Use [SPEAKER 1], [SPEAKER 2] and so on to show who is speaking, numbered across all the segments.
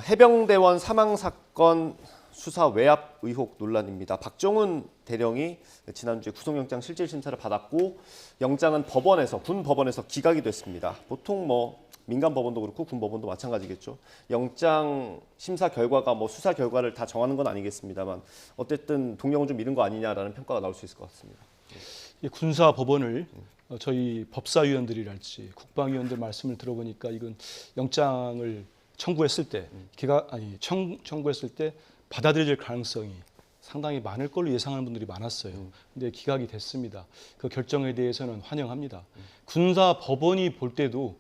[SPEAKER 1] 해병대원 사망 사건 수사 외압 의혹 논란입니다. 박정훈 대령이 지난주에 구속영장 실질 심사를 받았고 영장은 군 법원에서 기각이 됐습니다. 보통 민간 법원도 그렇고 군 법원도 마찬가지겠죠. 영장 심사 결과가 수사 결과를 다 정하는 건 아니겠습니다만 어쨌든 동력은 좀 이른 거 아니냐라는 평가가 나올 수 있을 것 같습니다.
[SPEAKER 2] 군사 법원을 저희 법사위원들이랄지 국방위원들 말씀을 들어보니까 이건 영장을 청구했을 때 청구했을 때 받아들일 가능성이 상당히 많을 걸로 예상하는 분들이 많았어요. 근데 기각이 됐습니다. 그 결정에 대해서는 환영합니다. 군사 법원이 볼 때도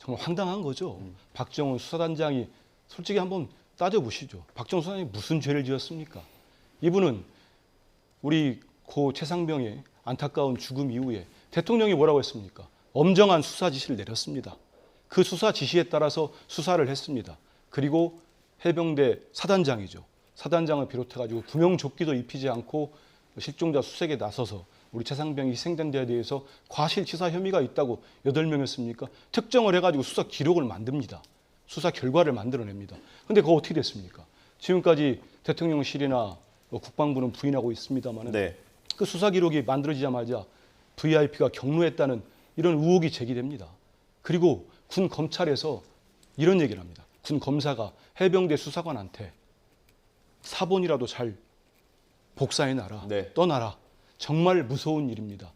[SPEAKER 2] 정말 황당한 거죠. 박정훈 수사단장이 솔직히 한번 따져보시죠. 박정훈 수사단장이 무슨 죄를 지었습니까? 이분은 우리 고 최상병의 안타까운 죽음 이후에 대통령이 뭐라고 했습니까? 엄정한 수사 지시를 내렸습니다. 그 수사 지시에 따라서 수사를 했습니다. 그리고 해병대 사단장이죠. 사단장을 비롯해가지고 구명조끼도 입히지 않고 실종자 수색에 나서서 우리 최상병이 희생된 데에 대해서 과실치사 혐의가 있다고 8명이었습니까? 특정을 해가지고 수사 기록을 만듭니다. 수사 결과를 만들어냅니다. 근데 그거 어떻게 됐습니까? 지금까지 대통령실이나 국방부는 부인하고 있습니다만 그 수사 기록이 만들어지자마자 VIP가 경로했다는 이런 의혹이 제기됩니다. 그리고 군 검찰에서 이런 얘기를 합니다. 군 검사가 해병대 수사관한테 사본이라도 잘 복사해놔라. 떠나라. 정말 무서운 일입니다.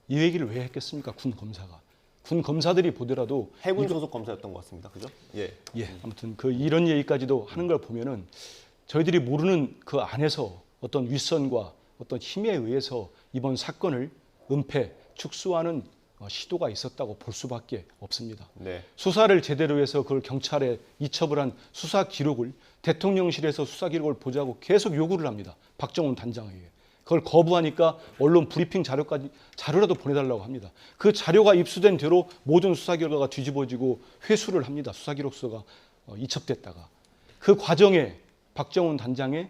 [SPEAKER 2] 이 얘기를 왜 했겠습니까? 군 검사가. 군 검사들이 보더라도
[SPEAKER 1] 해군 소속 검사였던 것 같습니다. 그죠?
[SPEAKER 2] 아무튼 이런 얘기까지도 하는 걸 보면은 저희들이 모르는 그 안에서 어떤 윗선과 어떤 힘에 의해서 이번 사건을 은폐, 축소하는 시도가 있었다고 볼 수밖에 없습니다. 수사를 제대로 해서 그걸 경찰에 이첩을 한 수사 기록을 대통령실에서 수사 기록을 보자고 계속 요구를 합니다. 박정훈 단장에게. 그걸 거부하니까 언론 브리핑 자료라도 보내달라고 합니다. 그 자료가 입수된 대로 모든 수사 결과가 뒤집어지고 회수를 합니다. 수사 기록서가 이첩됐다가. 그 과정에 박정훈 단장에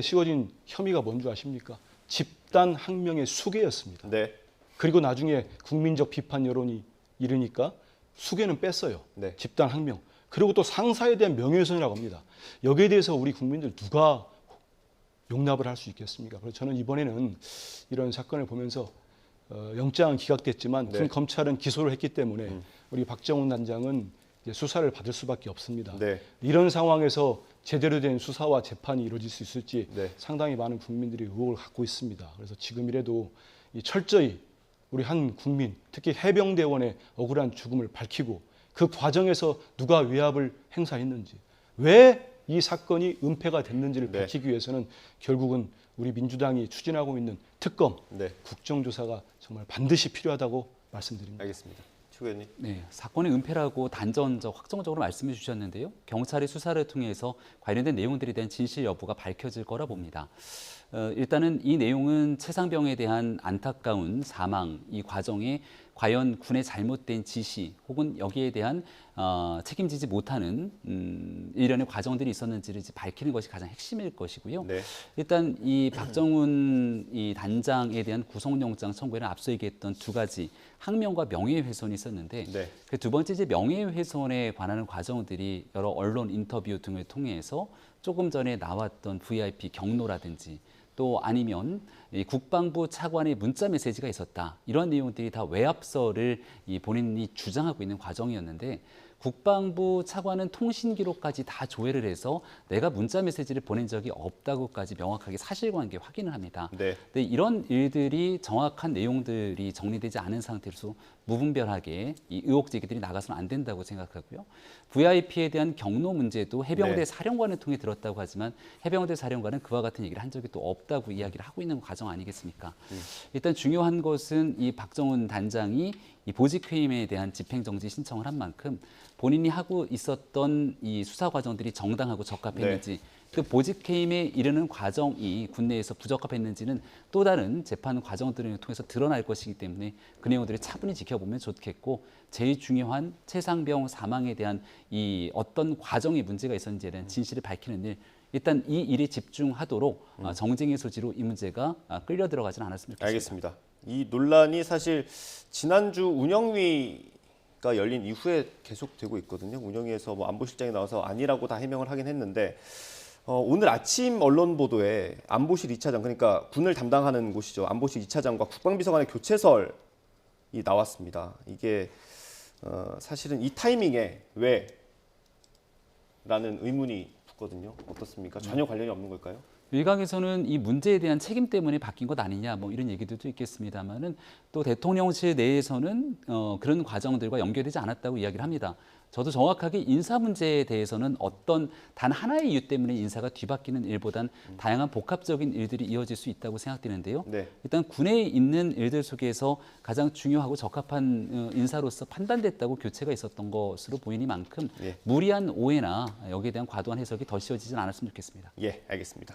[SPEAKER 2] 씌워진 혐의가 뭔지 아십니까? 집단 항명의 수괴였습니다. 그리고 나중에 국민적 비판 여론이 이르니까 수괴는 뺐어요. 집단 항명. 그리고 또 상사에 대한 명예훼손이라고 합니다. 여기에 대해서 우리 국민들 누가 용납을 할 수 있겠습니까? 그래서 저는 이번에는 이런 사건을 보면서 영장은 기각됐지만 군 검찰은 기소를 했기 때문에 우리 박정훈 단장은 이제 수사를 받을 수밖에 없습니다. 이런 상황에서 제대로 된 수사와 재판이 이루어질 수 있을지 상당히 많은 국민들이 의혹을 갖고 있습니다. 그래서 지금이라도 철저히 우리 한 국민, 특히 해병대원의 억울한 죽음을 밝히고 그 과정에서 누가 외압을 행사했는지, 왜 이 사건이 은폐가 됐는지를 밝히기 위해서는 결국은 우리 민주당이 추진하고 있는 특검, 국정조사가 정말 반드시 필요하다고 말씀드립니다.
[SPEAKER 1] 알겠습니다. 최 의원님.
[SPEAKER 3] 사건의 은폐라고 확정적으로 말씀해 주셨는데요. 경찰이 수사를 통해서 관련된 내용들에 대한 진실 여부가 밝혀질 거라 봅니다. 일단은 이 내용은 최상병에 대한 안타까운 사망, 이 과정에 과연 군의 잘못된 지시 혹은 여기에 대한 책임지지 못하는 일련의 과정들이 있었는지를 밝히는 것이 가장 핵심일 것이고요. 일단 이 박정훈 이 단장에 대한 구속영장 청구에는 앞서 얘기했던 두 가지 항명과 명예훼손이 있었는데 그 두 번째 이제 명예훼손에 관한 과정들이 여러 언론 인터뷰 등을 통해서 조금 전에 나왔던 VIP 경로라든지 또 아니면 이 국방부 차관의 문자 메시지가 있었다. 이런 내용들이 다 외압서를 본인이 주장하고 있는 과정이었는데 국방부 차관은 통신 기록까지 다 조회를 해서 내가 문자 메시지를 보낸 적이 없다고까지 명확하게 사실관계 확인을 합니다. 근데 이런 일들이 정확한 내용들이 정리되지 않은 상태에서 무분별하게 이 의혹 제기들이 나가서는 안 된다고 생각하고요. VIP에 대한 경로 문제도 해병대 사령관을 통해 들었다고 하지만 해병대 사령관은 그와 같은 얘기를 한 적이 또 없다고 이야기를 하고 있는 과정 아니겠습니까? 일단 중요한 것은 이 박정훈 단장이 이 보직해임에 대한 집행정지 신청을 한 만큼 본인이 하고 있었던 이 수사 과정들이 정당하고 적합했는지 그 보직해임에 이르는 과정이 군내에서 부적합했는지는 또 다른 재판 과정들을 통해서 드러날 것이기 때문에 그 내용들을 차분히 지켜보면 좋겠고 제일 중요한 최상병 사망에 대한 이 어떤 과정에 문제가 있었는지에 대한 진실을 밝히는 일 일단 이 일에 집중하도록 정쟁의 소지로 이 문제가 끌려 들어가지는 않았으면 좋겠습니다.
[SPEAKER 1] 알겠습니다. 이 논란이 사실 지난주 운영위 회의가 열린 이후에 계속되고 있거든요. 운영위에서 뭐 안보실장이 나와서 아니라고 다 해명을 하긴 했는데 오늘 아침 언론 보도에 안보실 2차장 그러니까 군을 담당하는 곳이죠. 안보실 2차장과 국방비서관의 교체설이 나왔습니다. 이게 사실은 이 타이밍에 왜? 라는 의문이 붙거든요. 어떻습니까? 전혀 관련이 없는 걸까요?
[SPEAKER 3] 일각에서는 이 문제에 대한 책임 때문에 바뀐 것 아니냐 뭐 이런 얘기들도 있겠습니다만은 또 대통령실 내에서는 그런 과정들과 연결되지 않았다고 이야기를 합니다. 저도 정확하게 인사 문제에 대해서는 어떤 단 하나의 이유 때문에 인사가 뒤바뀌는 일보단 다양한 복합적인 일들이 이어질 수 있다고 생각되는데요.
[SPEAKER 1] 네.
[SPEAKER 3] 일단 군에 있는 일들 속에서 가장 중요하고 적합한 인사로서 판단됐다고 교체가 있었던 것으로 보이니만큼
[SPEAKER 1] 예.
[SPEAKER 3] 무리한 오해나 여기에 대한 과도한 해석이 더 씌워지진 않았으면 좋겠습니다.
[SPEAKER 1] 예, 알겠습니다.